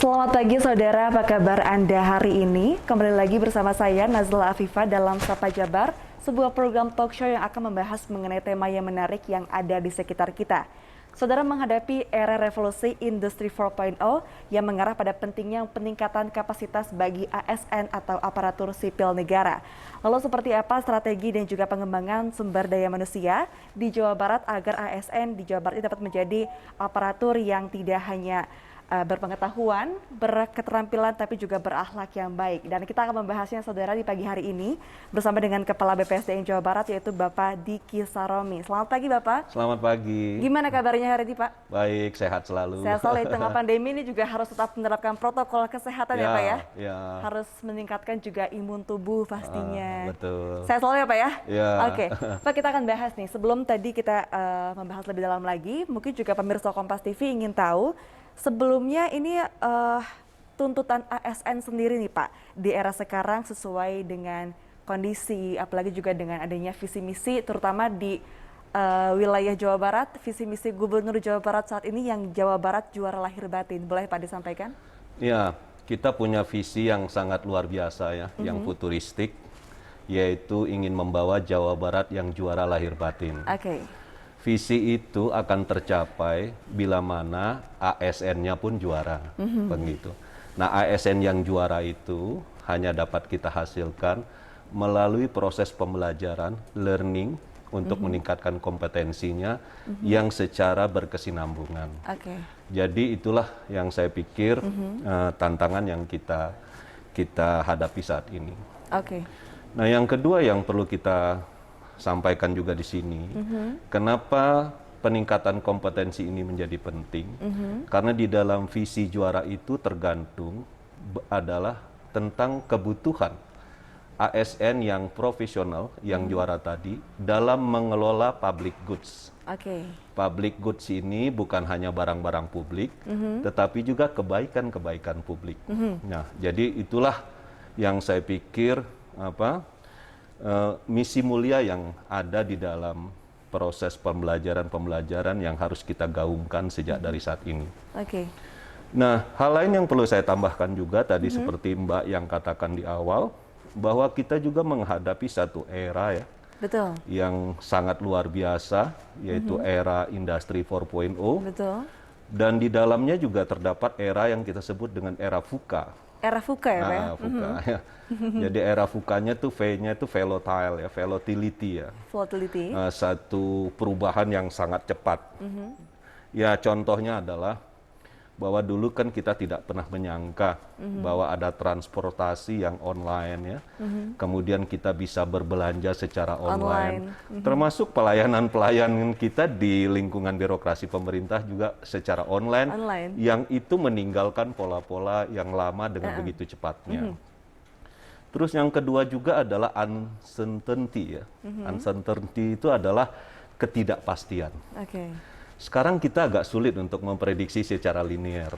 Selamat pagi saudara, apa kabar Anda hari ini? Kembali lagi bersama saya Nazla Afifah dalam Sapa Jabar, sebuah program talk show yang akan membahas mengenai tema yang menarik yang ada di sekitar kita. Saudara, menghadapi era revolusi Industri 4.0 yang mengarah pada pentingnya peningkatan kapasitas bagi ASN atau aparatur sipil negara. Lalu seperti apa strategi dan juga pengembangan sumber daya manusia di Jawa Barat agar ASN di Jawa Barat ini dapat menjadi aparatur yang tidak hanya berpengetahuan, berketerampilan, tapi juga berakhlak yang baik. Dan kita akan membahasnya saudara di pagi hari ini bersama dengan Kepala BPSDM Jawa Barat yaitu Bapak Diki Saromi. Selamat pagi Bapak. Selamat pagi. Gimana kabarnya hari ini Pak? Baik, sehat selalu. Sehat selalu. Di tengah pandemi ini juga harus tetap menerapkan protokol kesehatan ya Pak ya? Ya. Harus meningkatkan juga imun tubuh pastinya. Betul. Sehat selalu ya Pak ya? Ya. Oke, Pak, kita akan bahas nih. Sebelum tadi kita membahas lebih dalam lagi, mungkin juga pemirsa Kompas TV ingin tahu sebelumnya ini tuntutan ASN sendiri nih Pak di era sekarang sesuai dengan kondisi, apalagi juga dengan adanya visi misi terutama di wilayah Jawa Barat, visi misi Gubernur Jawa Barat saat ini yang Jawa Barat juara lahir batin. Boleh Pak disampaikan? Ya, kita punya visi yang sangat luar biasa ya, yang futuristik, yaitu ingin membawa Jawa Barat yang juara lahir batin. Oke. Visi itu akan tercapai bila mana ASN-nya pun juara, begitu. Nah, ASN yang juara itu hanya dapat kita hasilkan melalui proses pembelajaran, learning, untuk meningkatkan kompetensinya yang secara berkesinambungan. Jadi itulah yang saya pikir tantangan yang kita hadapi saat ini. Nah, yang kedua yang perlu kita sampaikan juga di sini, kenapa peningkatan kompetensi ini menjadi penting? Karena di dalam visi juara itu tergantung adalah tentang kebutuhan ASN yang profesional, yang juara tadi, dalam mengelola public goods. Public goods ini bukan hanya barang-barang publik, tetapi juga kebaikan-kebaikan publik. Nah, jadi itulah yang saya pikir misi mulia yang ada di dalam proses pembelajaran yang harus kita gaungkan sejak dari saat ini. Nah, hal lain yang perlu saya tambahkan juga tadi seperti Mbak yang katakan di awal, bahwa kita juga menghadapi satu era ya, yang sangat luar biasa, yaitu era industri 4.0. Dan di dalamnya juga terdapat era yang kita sebut dengan era VUCA. Era VUCA ya Pak ya? VUCA, ya. Jadi era VUCA-nya tuh V-nya itu volatile ya, volatility ya. Satu perubahan yang sangat cepat. Ya, contohnya adalah bahwa dulu kan kita tidak pernah menyangka bahwa ada transportasi yang online ya. Kemudian kita bisa berbelanja secara online. Termasuk pelayanan-pelayanan kita di lingkungan birokrasi pemerintah juga secara online. Yang itu meninggalkan pola-pola yang lama dengan begitu cepatnya. Terus yang kedua juga adalah uncertainty ya. Uncertainty itu adalah ketidakpastian. Sekarang kita agak sulit untuk memprediksi secara linear,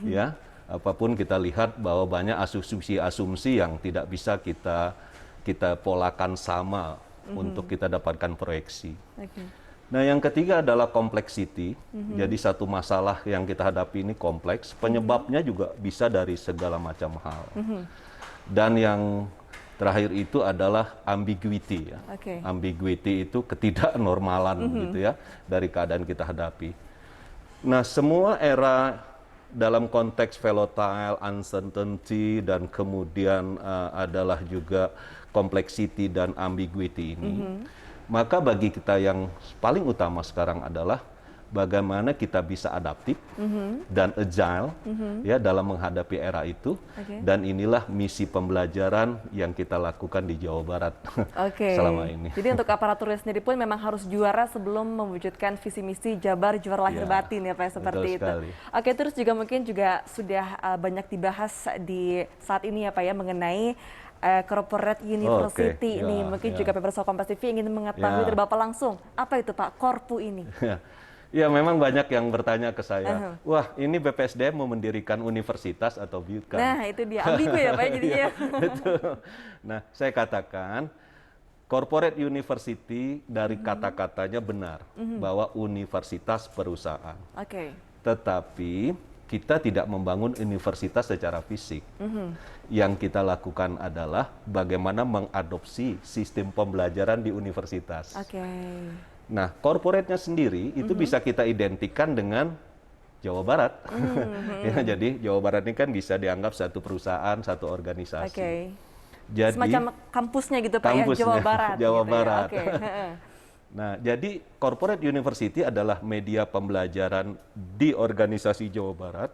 ya. Apapun kita lihat bahwa banyak asumsi-asumsi yang tidak bisa kita polakan sama untuk kita dapatkan proyeksi. Nah, yang ketiga adalah complexity. Jadi satu masalah yang kita hadapi ini kompleks, penyebabnya juga bisa dari segala macam hal. Dan yang terakhir itu adalah ambiguity ya. Ambiguity itu ketidaknormalan gitu ya dari keadaan kita hadapi. Nah, semua era dalam konteks volatile, uncertainty, dan kemudian adalah juga complexity dan ambiguity ini. Maka bagi kita yang paling utama sekarang adalah bagaimana kita bisa adaptif dan agile ya dalam menghadapi era itu. Dan inilah misi pembelajaran yang kita lakukan di Jawa Barat selama ini. Jadi untuk aparaturnya sendiri pun memang harus juara sebelum mewujudkan visi misi Jabar juara lahir batin ya Pak, seperti itu. Terus juga mungkin juga sudah banyak dibahas di saat ini ya Pak ya mengenai corporate university ini. Mungkin juga pemirsa Kompas TV ingin mengetahui dari Bapak langsung, apa itu Pak Korpu ini? Ya, memang banyak yang bertanya ke saya, wah ini BPSDM mau mendirikan universitas atau bukan? Nah, itu dia, ambigu ya Pak jadinya. Betul. Nah, saya katakan, corporate university dari kata-katanya benar, bahwa universitas perusahaan. Tetapi kita tidak membangun universitas secara fisik. Yang kita lakukan adalah bagaimana mengadopsi sistem pembelajaran di universitas. Nah, corporate-nya sendiri itu bisa kita identikan dengan Jawa Barat. Ya, jadi Jawa Barat ini kan bisa dianggap satu perusahaan, satu organisasi. Jadi semacam kampusnya gitu Pak ya, Jawa Barat. Jawa gitu Barat. Ya? Nah, jadi corporate university adalah media pembelajaran di organisasi Jawa Barat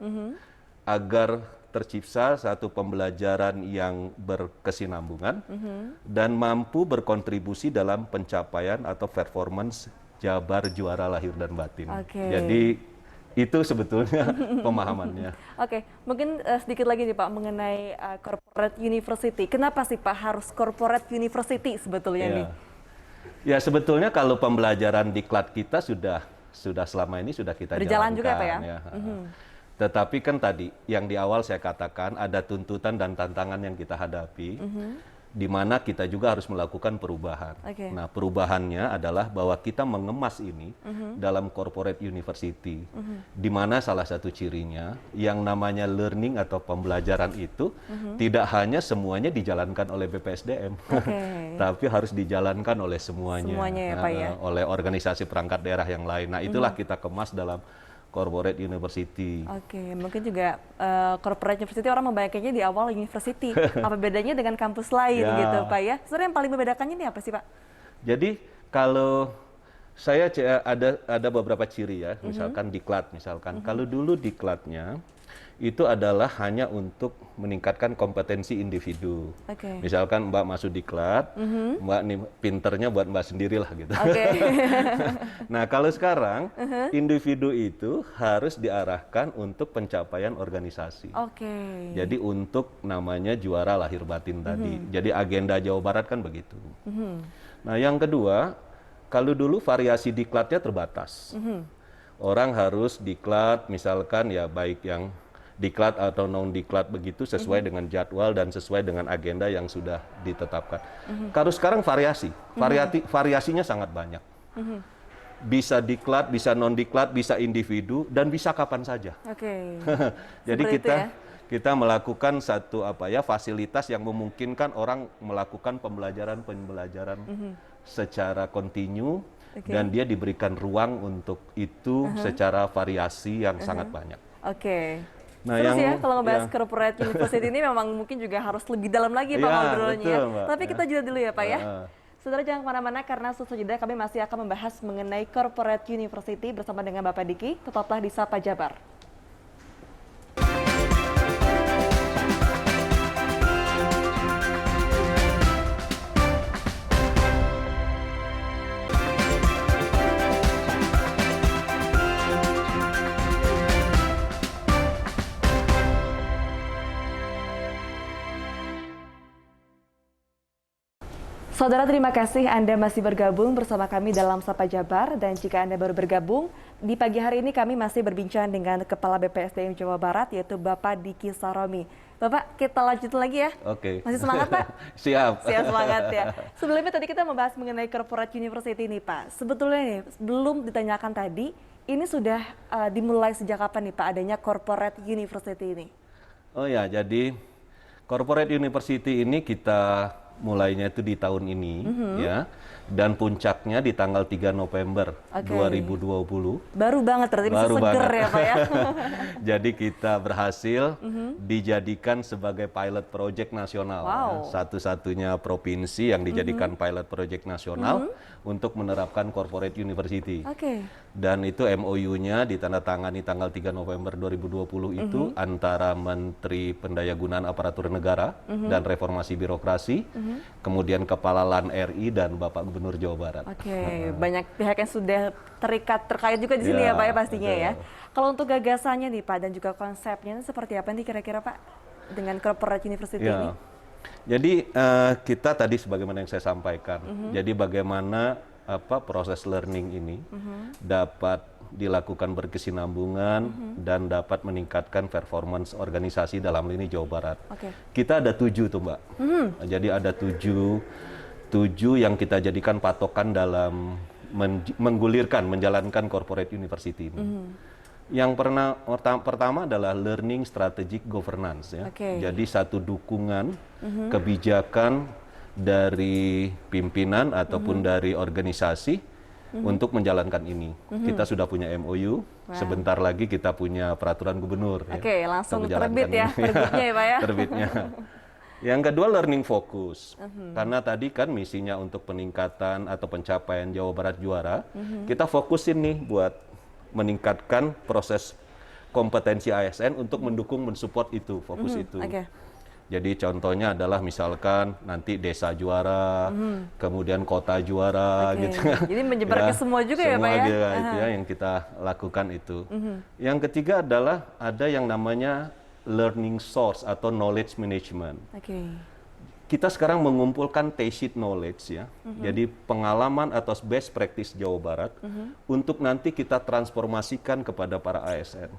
agar tercipta satu pembelajaran yang berkesinambungan dan mampu berkontribusi dalam pencapaian atau performance Jabar juara lahir dan batin. Jadi itu sebetulnya pemahamannya. Mungkin sedikit lagi nih Pak mengenai corporate university. Kenapa sih Pak harus corporate university sebetulnya nih? Ya sebetulnya kalau pembelajaran diklat kita sudah selama ini sudah kita berjalan jalankan, juga Pak ya. Tetapi kan tadi yang di awal saya katakan ada tuntutan dan tantangan yang kita hadapi, di mana kita juga harus melakukan perubahan. Nah perubahannya adalah bahwa kita mengemas ini dalam corporate university, di mana salah satu cirinya yang namanya learning atau pembelajaran itu tidak hanya semuanya dijalankan oleh BPSDM, tapi harus dijalankan oleh semuanya ya, Pak, ya? Oleh organisasi perangkat daerah yang lain. Nah itulah kita kemas dalam corporate university. Mungkin juga corporate university orang membayangkannya di awal university. Apa bedanya dengan kampus lain gitu Pak ya? Sebenarnya yang paling membedakannya ini apa sih Pak? Jadi kalau saya ada beberapa ciri ya, misalkan diklat misalkan. Kalau dulu diklatnya itu adalah hanya untuk meningkatkan kompetensi individu. Misalkan Mbak masuk diklat, Mbak nih pinternya buat Mbak sendirilah gitu. Nah kalau sekarang individu itu harus diarahkan untuk pencapaian organisasi. Jadi untuk namanya juara lahir batin tadi. Jadi agenda Jawa Barat kan begitu. Nah yang kedua, kalau dulu variasi diklatnya terbatas. Orang harus diklat misalkan ya baik yang diklat atau non diklat begitu sesuai dengan jadwal dan sesuai dengan agenda yang sudah ditetapkan. Kalau sekarang variasinya sangat banyak. Bisa diklat, bisa non diklat, bisa individu dan bisa kapan saja. Jadi kita melakukan satu fasilitas yang memungkinkan orang melakukan pembelajaran secara kontinu dan dia diberikan ruang untuk itu secara variasi yang sangat banyak. Nah, kalau ngebahas corporate university ini memang mungkin juga harus lebih dalam lagi Pak ngobrolnya. Tapi kita jeda dulu ya Pak ya. Saudara jangan kemana-mana karena setelah jeda kami masih akan membahas mengenai corporate university bersama dengan Bapak Diki. Tetaplah di Sapa Jabar. Saudara, terima kasih Anda masih bergabung bersama kami dalam Sapa Jabar. Dan jika Anda baru bergabung, di pagi hari ini kami masih berbincang dengan Kepala BPSDM Jawa Barat, yaitu Bapak Diki Saromi. Bapak, kita lanjut lagi ya. Masih semangat Pak? Siap. Siap semangat ya. Sebelumnya tadi kita membahas mengenai corporate university ini Pak. Sebetulnya nih, belum ditanyakan tadi, ini sudah dimulai sejak kapan nih Pak adanya corporate university ini? Jadi corporate university ini kita mulainya itu di tahun ini ya, dan puncaknya di tanggal 3 November 2020. Baru banget berarti masih seger ya Pak ya. Jadi kita berhasil dijadikan sebagai pilot project nasional. Satu-satunya provinsi yang dijadikan pilot project nasional untuk menerapkan corporate university. Dan itu MOU-nya ditandatangani tanggal 3 November 2020 itu antara Menteri Pendayagunaan Aparatur Negara dan Reformasi Birokrasi, kemudian Kepala LAN RI dan Bapak Gubernur Jawa Barat. Banyak pihak yang sudah terkait juga di sini ya Pak ya pastinya ya. Kalau untuk gagasannya nih Pak dan juga konsepnya seperti apa nih kira-kira Pak dengan corporate university ini? Jadi kita tadi sebagaimana yang saya sampaikan, jadi bagaimana proses learning ini dapat dilakukan berkesinambungan dan dapat meningkatkan performance organisasi dalam ini Jawa Barat. Kita ada 7 tuh Mbak. Jadi ada 7 yang kita jadikan patokan dalam menjalankan corporate university ini. Yang pertama adalah learning strategic governance ya. Jadi satu dukungan kebijakan dari pimpinan ataupun dari organisasi untuk menjalankan ini. Kita sudah punya MOU, sebentar lagi kita punya peraturan gubernur. Langsung terbit ya, terbitnya ya Pak ya. Terbitnya. Yang kedua learning focus, karena tadi kan misinya untuk peningkatan atau pencapaian Jawa Barat juara, kita fokusin nih buat meningkatkan proses kompetensi ASN untuk mendukung, mensupport itu, fokus itu. Jadi contohnya adalah misalkan nanti desa juara, kemudian kota juara, gitu. Jadi menyebar ke semua juga ya Pak ya? Semua itu ya yang kita lakukan itu. Yang ketiga adalah ada yang namanya learning source atau knowledge management. Kita sekarang mengumpulkan tacit knowledge ya, jadi pengalaman atau best practice Jawa Barat untuk nanti kita transformasikan kepada para ASN.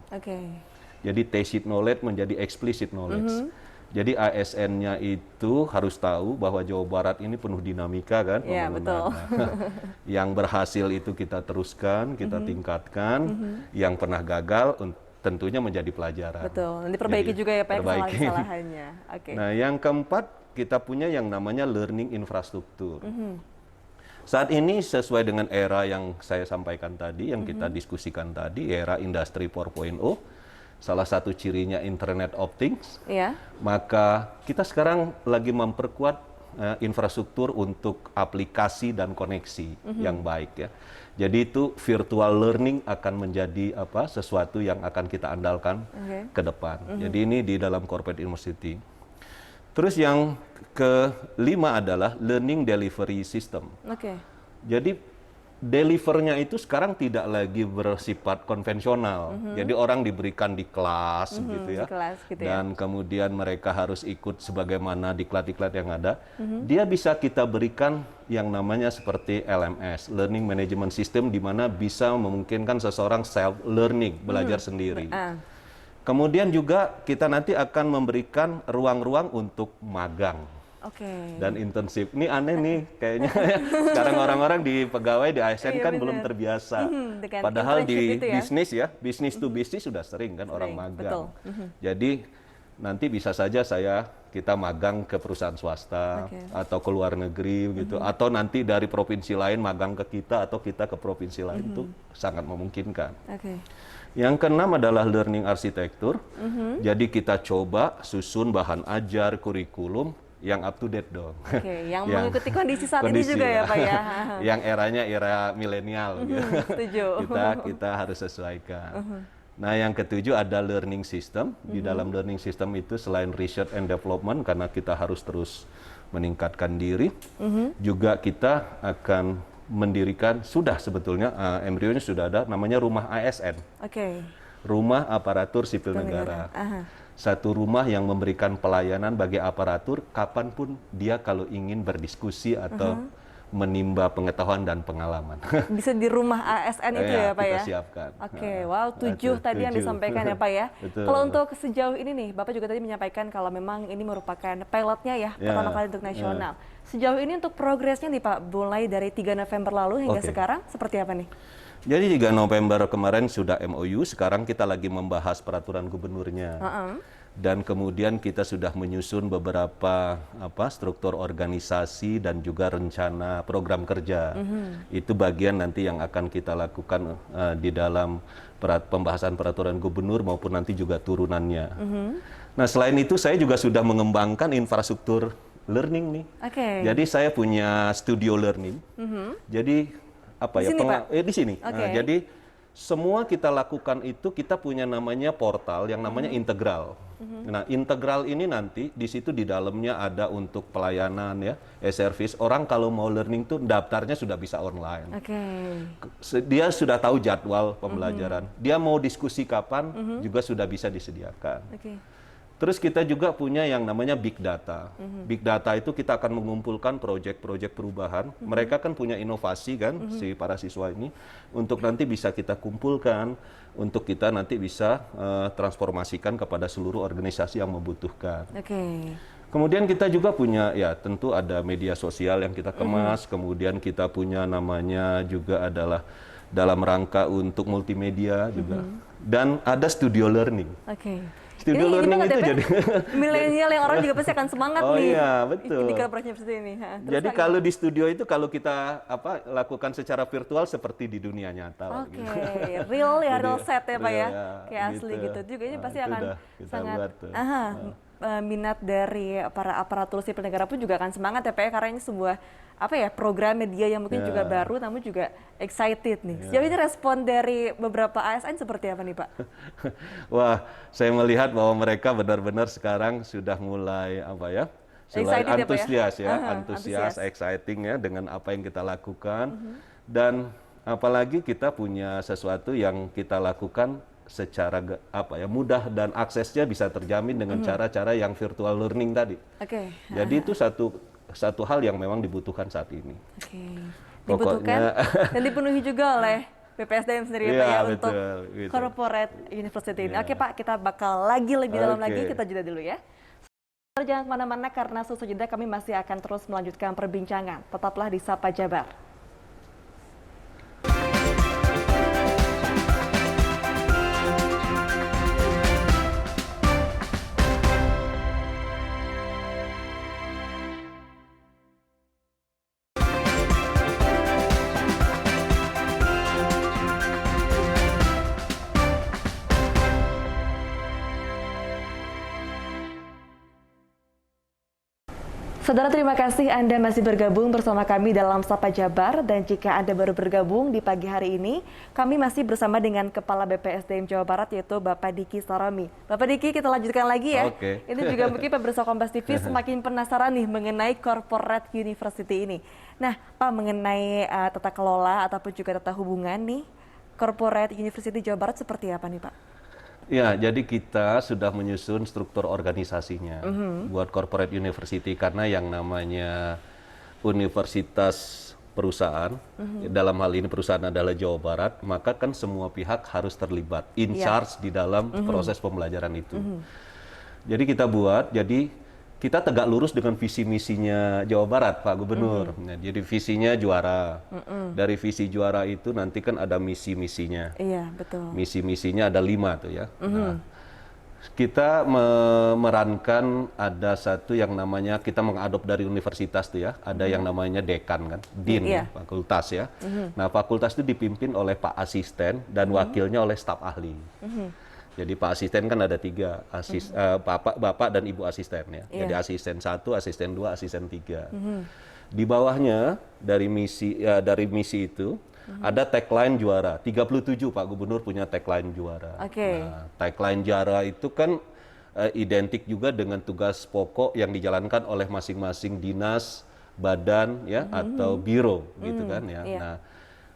Jadi tacit knowledge menjadi explicit knowledge. Jadi ASN-nya itu harus tahu bahwa Jawa Barat ini penuh dinamika kan. Iya, betul. Yang berhasil itu kita teruskan, kita tingkatkan. Yang pernah gagal tentunya menjadi pelajaran. Betul, diperbaiki juga ya Pak kesalahan-kesalahannya. Nah yang keempat, kita punya yang namanya learning infrastruktur. Saat ini sesuai dengan era yang saya sampaikan tadi, yang kita diskusikan tadi, era industri 4.0, salah satu cirinya Internet of Things, maka kita sekarang lagi memperkuat infrastruktur untuk aplikasi dan koneksi yang baik ya. Jadi itu virtual learning akan menjadi sesuatu yang akan kita andalkan ke depan. Jadi ini di dalam corporate university. Terus yang kelima adalah learning delivery system. Jadi delivernya itu sekarang tidak lagi bersifat konvensional. Jadi orang diberikan di kelas gitu ya. Dan kemudian mereka harus ikut sebagaimana diklat-diklat yang ada. Dia bisa kita berikan yang namanya seperti LMS, Learning Management System, di mana bisa memungkinkan seseorang self learning, belajar sendiri. Kemudian juga kita nanti akan memberikan ruang-ruang untuk magang dan internship. Ini aneh nih kayaknya sekarang orang-orang di pegawai di ASN kan belum terbiasa. Padahal di bisnis ya, bisnis to bisnis sudah sering kan orang magang. Jadi nanti bisa saja kita magang ke perusahaan swasta atau ke luar negeri gitu, atau nanti dari provinsi lain magang ke kita atau kita ke provinsi lain, itu sangat memungkinkan. Yang keenam adalah learning arsitektur. Jadi kita coba susun bahan ajar, kurikulum yang up to date dong. Yang mengikuti kondisi saat ini juga ya Pak ya. Yang eranya era milenial gitu. Setuju. Kita harus sesuaikan. Nah yang ketujuh ada learning system. Di dalam learning system itu selain research and development, karena kita harus terus meningkatkan diri, juga kita akan mendirikan, sudah sebetulnya embrionya sudah ada, namanya rumah ASN. Rumah Aparatur Sipil Negara. Satu rumah yang memberikan pelayanan bagi aparatur kapanpun dia kalau ingin berdiskusi atau menimba pengetahuan dan pengalaman. Bisa di rumah ASN itu ya Pak ya? Kita siapkan. Wow, 7 tadi yang disampaikan ya Pak ya. Kalau untuk sejauh ini nih, Bapak juga tadi menyampaikan kalau memang ini merupakan pilotnya ya, pertama kali untuk nasional. Sejauh ini untuk progresnya nih Pak, mulai dari 3 November lalu hingga sekarang, seperti apa nih? Jadi 3 November kemarin sudah MOU, sekarang kita lagi membahas peraturan gubernurnya. Dan kemudian kita sudah menyusun beberapa struktur organisasi dan juga rencana program kerja. Itu bagian nanti yang akan kita lakukan di dalam pembahasan peraturan gubernur maupun nanti juga turunannya. Nah selain itu saya juga sudah mengembangkan infrastruktur learning nih. Jadi saya punya studio learning. Jadi di sini. Nah, jadi semua kita lakukan itu, kita punya namanya portal yang namanya Integral. Nah, Integral ini nanti di situ di dalamnya ada untuk pelayanan ya, e-service. Orang kalau mau learning tuh daftarnya sudah bisa online. Dia sudah tahu jadwal pembelajaran. Dia mau diskusi kapan juga sudah bisa disediakan. Terus kita juga punya yang namanya Big Data. Big Data itu kita akan mengumpulkan proyek-proyek perubahan. Mereka kan punya inovasi kan, si para siswa ini. Untuk nanti bisa kita kumpulkan, untuk kita nanti bisa transformasikan kepada seluruh organisasi yang membutuhkan. Kemudian kita juga punya, ya tentu ada media sosial yang kita kemas. Kemudian kita punya namanya juga adalah dalam rangka untuk multimedia juga. dan ada studio learning. Oke. Studio learning itu jadi milenial yang orang juga pasti akan semangat oh nih. Oh iya, betul. Di corporate university ini. Jadi kalau di studio itu kalau kita lakukan secara virtual seperti di dunia nyata. Oke, real ya, real set ya Pak ya. Kayak gitu. asli gitu. Juga ini pasti akan sangat minat dari para aparatur sipil negara pun juga akan semangat ya Pak ya, karena ini sebuah program media yang mungkin juga baru namun juga excited nih. Sejauh ini respon dari beberapa ASN seperti apa nih Pak? Wah, saya melihat bahwa mereka benar-benar sekarang sudah mulai antusias antusias, exciting ya dengan apa yang kita lakukan. Dan apalagi kita punya sesuatu yang kita lakukan secara mudah dan aksesnya bisa terjamin dengan cara-cara yang virtual learning tadi. Jadi itu satu hal yang memang dibutuhkan saat ini. Dibutuhkan dan dipenuhi juga oleh BPSDM sendiri Pak ya untuk corporate university ini. Oke Pak, kita bakal lebih dalam lagi, kita jeda dulu ya. Jangan kemana-mana karena sesudah jeda kami masih akan terus melanjutkan perbincangan. Tetaplah di Sapa Jabar. Saudara, terima kasih Anda masih bergabung bersama kami dalam Sapa Jabar, dan jika Anda baru bergabung di pagi hari ini, kami masih bersama dengan Kepala BPSDM Jawa Barat yaitu Bapak Diki Sarami. Bapak Diki, kita lanjutkan lagi ya. Ini juga mungkin pemirsa Kompas TV semakin penasaran nih mengenai corporate university ini. Nah, Pak, mengenai tata kelola ataupun juga tata hubungan nih, corporate university Jawa Barat seperti apa nih Pak? Ya, jadi kita sudah menyusun struktur organisasinya buat corporate university, karena yang namanya universitas perusahaan, dalam hal ini perusahaan adalah Jawa Barat, maka kan semua pihak harus terlibat, in charge di dalam proses pembelajaran itu. Jadi kita tegak lurus dengan visi misinya Jawa Barat, Pak Gubernur. Nah, jadi visinya juara. Dari visi juara itu nanti kan ada misi-misinya. Iya, betul. Misi-misinya ada 5 tuh ya. Nah, kita memerankan ada satu yang namanya, kita mengadop dari universitas tuh ya, ada yang namanya dekan kan, dean ya, fakultas ya. Nah, fakultas itu dipimpin oleh Pak Asisten dan wakilnya oleh staf ahli. Jadi Pak Asisten kan ada 3, Bapak dan Ibu Asisten ya. Jadi Asisten 1, Asisten 2, Asisten 3. Di bawahnya dari misi itu ada tagline juara. 37 Pak Gubernur punya tagline juara. Nah, tagline juara itu kan identik juga dengan tugas pokok yang dijalankan oleh masing-masing dinas, badan ya atau biro gitu kan ya. Nah,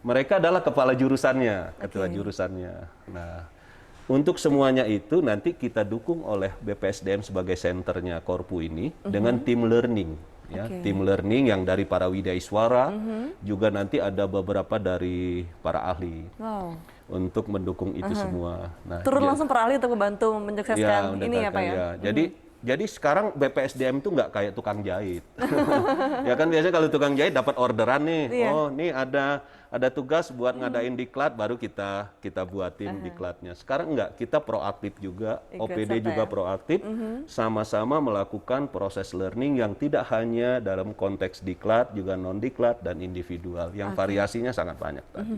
mereka adalah kepala jurusannya, ketua jurusannya. Nah, untuk semuanya itu nanti kita dukung oleh BPSDM sebagai senternya Korpu ini dengan tim learning, ya, tim learning yang dari para widaiswara, juga nanti ada beberapa dari para ahli untuk mendukung itu semua. Nah, turun langsung para ahli untuk membantu menyukseskan ini ya Pak ya. Jadi sekarang BPSDM itu nggak kayak tukang jahit, ya kan biasanya kalau tukang jahit dapat orderan nih, oh nih ada tugas buat ngadain diklat, baru kita buatin diklatnya. Sekarang enggak, kita proaktif juga, OPD juga proaktif, sama-sama melakukan proses learning yang tidak hanya dalam konteks diklat, juga non-diklat dan individual, yang variasinya sangat banyak tadi.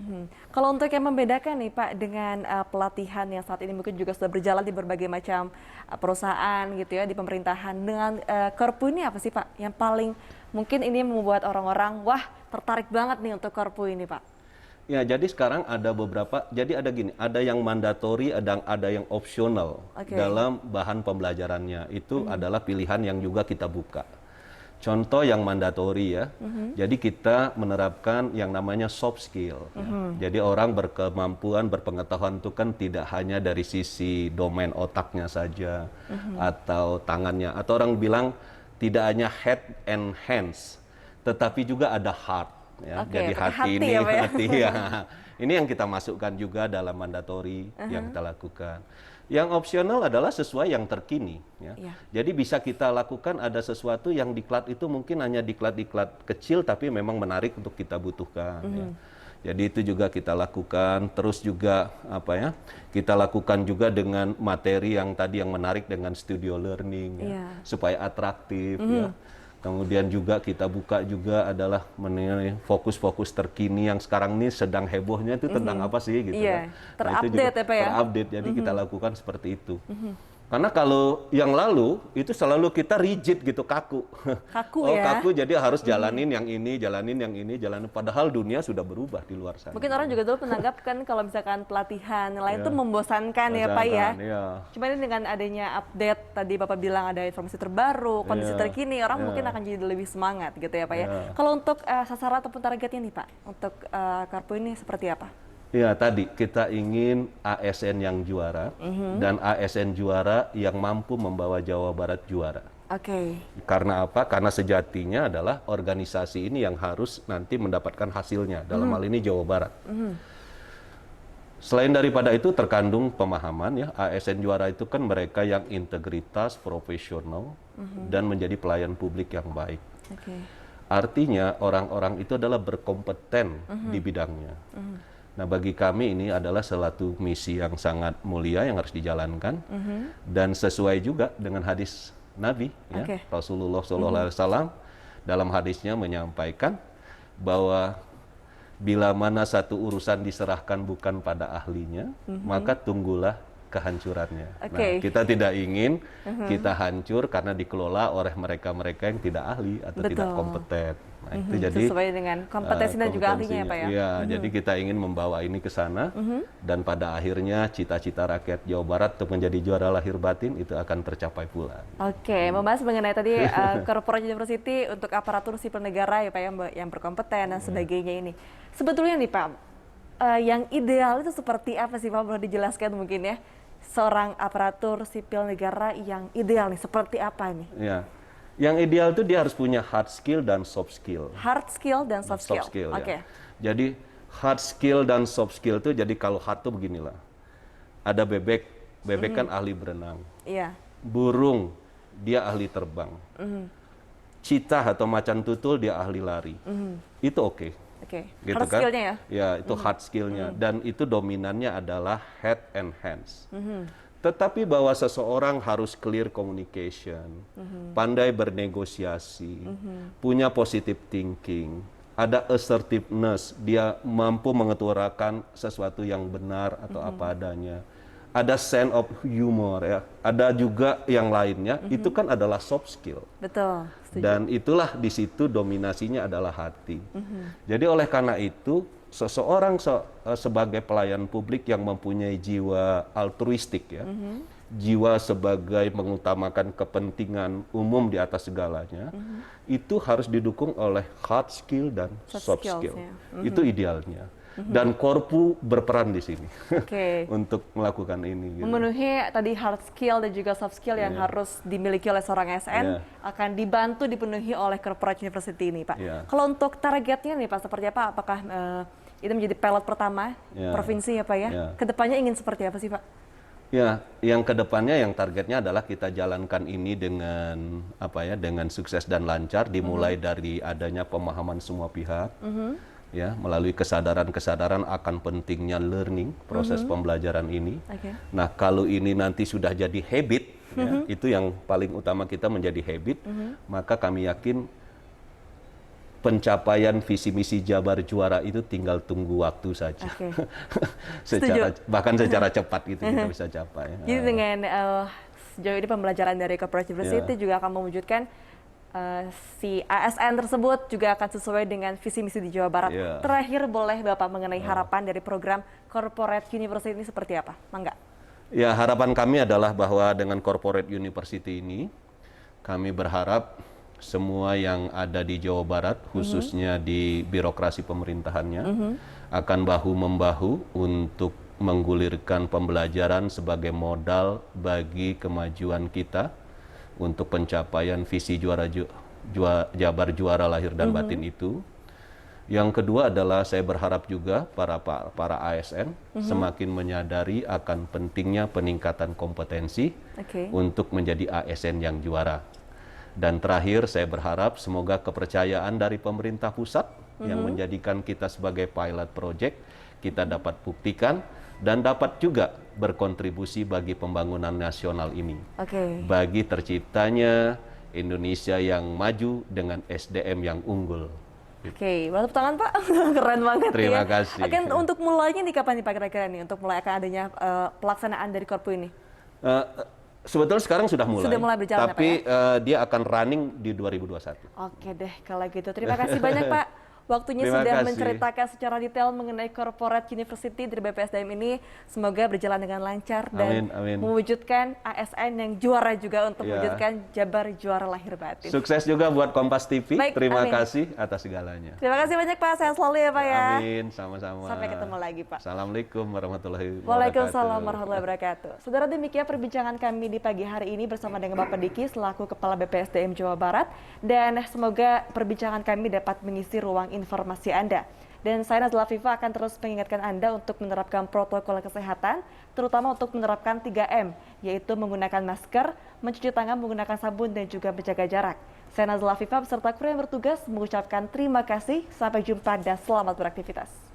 Kalau untuk yang membedakan nih Pak dengan pelatihan yang saat ini mungkin juga sudah berjalan di berbagai macam perusahaan gitu ya, di pemerintahan, dengan Korpu ini apa sih Pak yang paling mungkin ini membuat orang-orang wah tertarik banget nih untuk Korpu ini Pak? Ya, jadi sekarang ada beberapa, jadi ada gini, ada yang mandatori, ada yang opsional dalam bahan pembelajarannya. Itu adalah pilihan yang juga kita buka. Contoh yang mandatori ya, jadi kita menerapkan yang namanya soft skill. Ya. Jadi orang berkemampuan, berpengetahuan itu kan tidak hanya dari sisi domain otaknya saja atau tangannya, atau orang bilang tidak hanya head and hands, tetapi juga ada heart. Ya. Jadi hati ini, ya, hati ya. Ini yang kita masukkan juga dalam mandatori yang kita lakukan. Yang opsional adalah sesuai yang terkini. Ya. Jadi bisa kita lakukan ada sesuatu yang diklat itu mungkin hanya diklat-diklat kecil tapi memang menarik untuk kita butuhkan. Ya. Jadi itu juga kita lakukan, terus juga kita lakukan juga dengan materi yang tadi yang menarik dengan studio learning ya, supaya atraktif ya. Kemudian juga kita buka juga adalah mengenai fokus-fokus terkini yang sekarang ini sedang hebohnya itu tentang apa sih gitu kan. Terupdate ya Pak ya. Terupdate, jadi kita lakukan seperti itu. Karena kalau yang lalu itu selalu kita rigid gitu, kaku. Kaku ya. Kaku, jadi harus jalanin yang ini, jalanin yang ini, jalanin. Padahal dunia sudah berubah di luar sana. Mungkin orang juga dulu menanggapkan kalau misalkan pelatihan lain itu membosankan ya Pak ya. Cuma ini dengan adanya update tadi Bapak bilang ada informasi terbaru, kondisi terkini, orang mungkin akan jadi lebih semangat gitu ya Pak ya. Kalau untuk sasaran ataupun targetnya nih Pak, untuk Karpu ini seperti apa? Ya, tadi kita ingin ASN yang juara dan ASN juara yang mampu membawa Jawa Barat juara. Oke. Karena apa? Karena sejatinya adalah organisasi ini yang harus nanti mendapatkan hasilnya, dalam hal ini Jawa Barat. Selain daripada itu terkandung pemahaman ya, ASN juara itu kan mereka yang integritas, profesional, dan menjadi pelayan publik yang baik. Artinya orang-orang itu adalah berkompeten di bidangnya. Nah, bagi kami ini adalah suatu misi yang sangat mulia yang harus dijalankan dan sesuai juga dengan hadis Nabi ya, Rasulullah SAW dalam hadisnya menyampaikan bahwa bila mana satu urusan diserahkan bukan pada ahlinya, maka tunggulah kehancurannya. Nah, kita tidak ingin kita hancur karena dikelola oleh mereka-mereka yang tidak ahli atau tidak kompeten. Nah, itu jadi sesuai dengan kompetensi dan juga ahlinya ya Pak ya. Iya, jadi kita ingin membawa ini ke sana dan pada akhirnya cita-cita rakyat Jawa Barat untuk menjadi juara lahir batin itu akan tercapai pula. Oke, membahas mengenai tadi Corporate University untuk aparatur sipil negara ya Pak yang berkompeten dan sebagainya ini. Sebetulnya nih Pak, yang ideal itu seperti apa sih Pak? Boleh dijelaskan mungkin ya? Seorang aparatur sipil negara yang ideal nih seperti apa nih? Ya. Yang ideal itu dia harus punya hard skill dan soft skill. Hard skill dan soft skill. Ya. Jadi hard skill dan soft skill itu jadi kalau hard tuh beginilah. Ada bebek kan ahli berenang. Iya. Burung dia ahli terbang. Citah atau macan tutul dia ahli lari. Itu oke. Gitu hard kan? skillnya ya? Ya, itu hard skillnya. Dan itu dominannya adalah head and hands. Tetapi bahwa seseorang harus clear communication, pandai bernegosiasi, punya positive thinking, ada assertiveness, dia mampu mengeturakan sesuatu yang benar atau apa adanya. Ada sense of humor ya, ada juga yang lainnya, itu kan adalah soft skill. Betul, setuju. Dan itulah di situ dominasinya adalah hati. Jadi oleh karena itu, seseorang sebagai pelayan publik yang mempunyai jiwa altruistik ya, jiwa sebagai mengutamakan kepentingan umum di atas segalanya, itu harus didukung oleh hard skill dan soft skill. Itu idealnya. Dan Korpu berperan di sini untuk melakukan ini. Gitu. Memenuhi tadi hard skill dan juga soft skill yang harus dimiliki oleh seorang ASN akan dibantu dipenuhi oleh Corporate University ini, Pak. Kalau untuk targetnya nih, Pak, seperti apa? Apakah itu menjadi pilot pertama provinsi ya, Pak ya? Kedepannya ingin seperti apa sih, Pak? Ya, yang kedepannya yang targetnya adalah kita jalankan ini dengan dengan sukses dan lancar, dimulai dari adanya pemahaman semua pihak. Ya, melalui kesadaran-kesadaran akan pentingnya learning, proses pembelajaran ini. Nah, kalau ini nanti sudah jadi habit, ya, itu yang paling utama kita menjadi habit, maka kami yakin pencapaian visi misi Jabar juara itu tinggal tunggu waktu saja. Bahkan secara cepat gitu kita bisa capai. Jadi dengan sejauh ini pembelajaran dari Corporate University juga akan mewujudkan si ASN tersebut juga akan sesuai dengan visi misi di Jawa Barat. Terakhir boleh Bapak mengenai harapan dari program Corporate University ini seperti apa? Mangga. Ya, harapan kami adalah bahwa dengan Corporate University ini kami berharap semua yang ada di Jawa Barat, khususnya di birokrasi pemerintahannya, akan bahu-membahu untuk menggulirkan pembelajaran sebagai modal bagi kemajuan kita untuk pencapaian visi Jabar juara lahir dan batin itu. Yang kedua adalah saya berharap juga para ASN semakin menyadari akan pentingnya peningkatan kompetensi untuk menjadi ASN yang juara. Dan terakhir saya berharap semoga kepercayaan dari pemerintah pusat yang menjadikan kita sebagai pilot project, kita dapat buktikan dan dapat juga berkontribusi bagi pembangunan nasional ini. Bagi terciptanya Indonesia yang maju dengan SDM yang unggul. Mantap tangan Pak, keren banget. Terima kasih. Untuk mulainya nih kapan nih Pak kira-kira nih, untuk mulai akan adanya pelaksanaan dari Korpu ini? Sebetulnya sekarang sudah mulai berjalan, tapi ya, Pak, ya? Dia akan running di 2021. Oke deh, kalau gitu. Terima kasih banyak Pak. Waktunya sudah menceritakan secara detail mengenai Corporate University dari BPSDM ini. Semoga berjalan dengan lancar dan mewujudkan ASN yang juara juga untuk mewujudkan Jabar juara lahir batin. Sukses juga buat Kompas TV. Terima kasih atas segalanya. Terima kasih banyak Pak. Sehat selalu ya Pak ya. Amin, sama-sama. Sampai ketemu lagi Pak. Assalamualaikum warahmatullahi wabarakatuh. Waalaikumsalam warahmatullahi wabarakatuh. Saudara, demikian perbincangan kami di pagi hari ini bersama dengan Bapak Diki selaku Kepala BPSDM Jawa Barat. Dan semoga perbincangan kami dapat mengisi ruang informasi Anda. Dan saya Nazla Afifa akan terus mengingatkan Anda untuk menerapkan protokol kesehatan, terutama untuk menerapkan 3M, yaitu menggunakan masker, mencuci tangan menggunakan sabun, dan juga menjaga jarak. Saya Nazla Afifa beserta kru yang bertugas mengucapkan terima kasih, sampai jumpa dan selamat beraktivitas.